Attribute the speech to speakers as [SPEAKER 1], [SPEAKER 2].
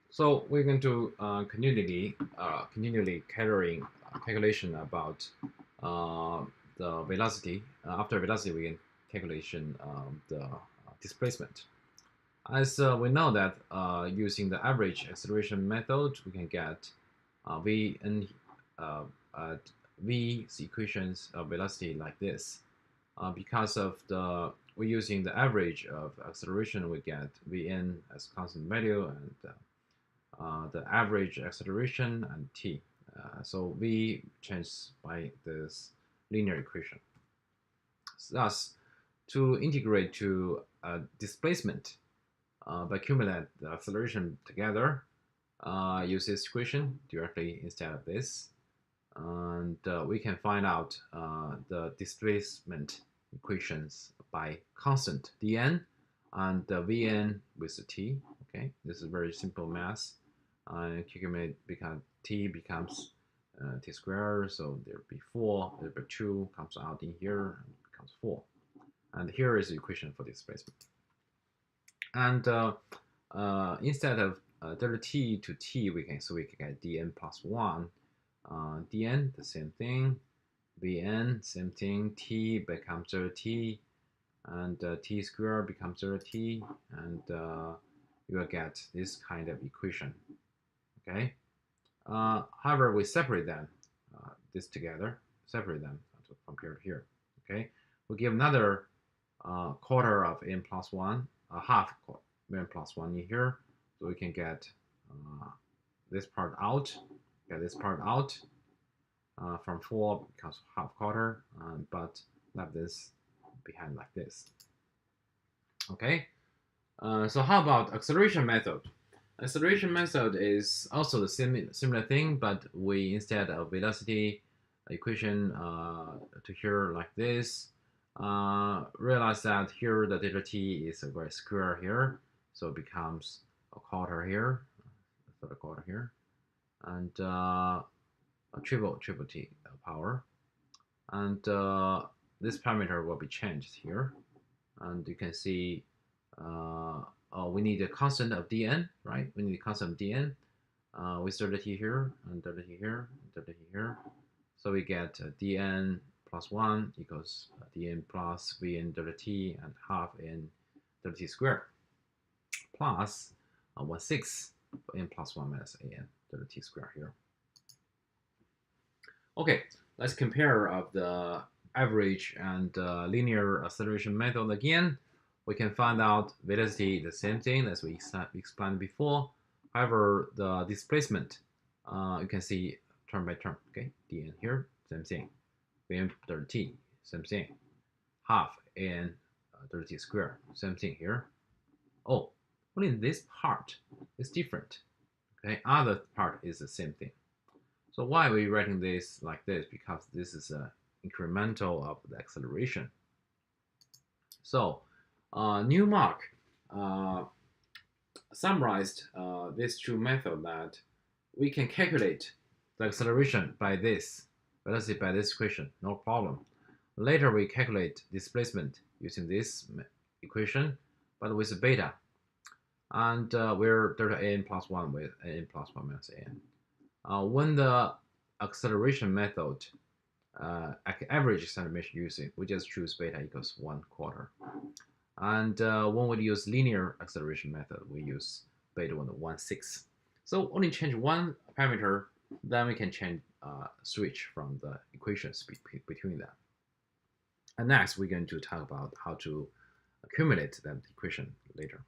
[SPEAKER 1] So we're going to continually carrying calculation about the velocity. After velocity, we can calculation the displacement. As we know that using the average acceleration method, we can get v and v's equations of velocity like this. Because of we're using the average of acceleration, we get vn as constant value and the average acceleration and t. So v changes by this linear equation. Thus, to integrate to displacement by accumulate the acceleration together, use this equation directly instead of this, and we can find out the displacement equations by constant dn and vn with the t. Okay, this is very simple math. Accumulate because t becomes t squared, so there will be 4, there will be 2 comes out in here and becomes 4. And here is the equation for displacement. And instead of delta t to t, we can get dn plus 1. Dn, the same thing. Vn, same thing. T becomes delta t, and t squared becomes delta t, and you will get this kind of equation. Okay. However, we separate them, this together, separate them from here. Okay. We give another quarter of n plus 1, half n plus 1 in here, so we can get this part out. Get this part out. From 4 becomes half quarter, but left this behind like this. Okay. So how about acceleration method? Acceleration method is also the similar thing, but we, instead of velocity equation to here like this, realize that here the delta t is a very square here, so it becomes a quarter here, a third quarter here, and a triple t power, and this parameter will be changed here, and you can see we need a constant of dn, right? We need a constant of dn with delta t here and delta t here and delta t here. So we get dn plus 1 equals dn plus vn delta t and half n delta t squared plus 1/6 for n plus 1 minus an delta t squared here. Okay, let's compare of the average and linear acceleration method again. We can find out velocity, the same thing as we explained before. However, the displacement, you can see term by term. Okay, dn here, same thing. Vn delta t, same thing. Half n delta t squared, same thing here. Oh, only this part is different. Okay, other part is the same thing. So why are we writing this like this? Because this is an incremental of the acceleration. So Newmark summarized these two methods that we can calculate the acceleration by this velocity by this equation, no problem. Later we calculate displacement using this equation, but with beta, and we're delta n plus 1 with n plus 1 minus an. When the acceleration method, average acceleration using, we just choose beta equals 1/4. And when we use linear acceleration method, we use beta 1/6. So only change one parameter, then we can change switch from the equations between them. And next, we're going to talk about how to accumulate that equation later.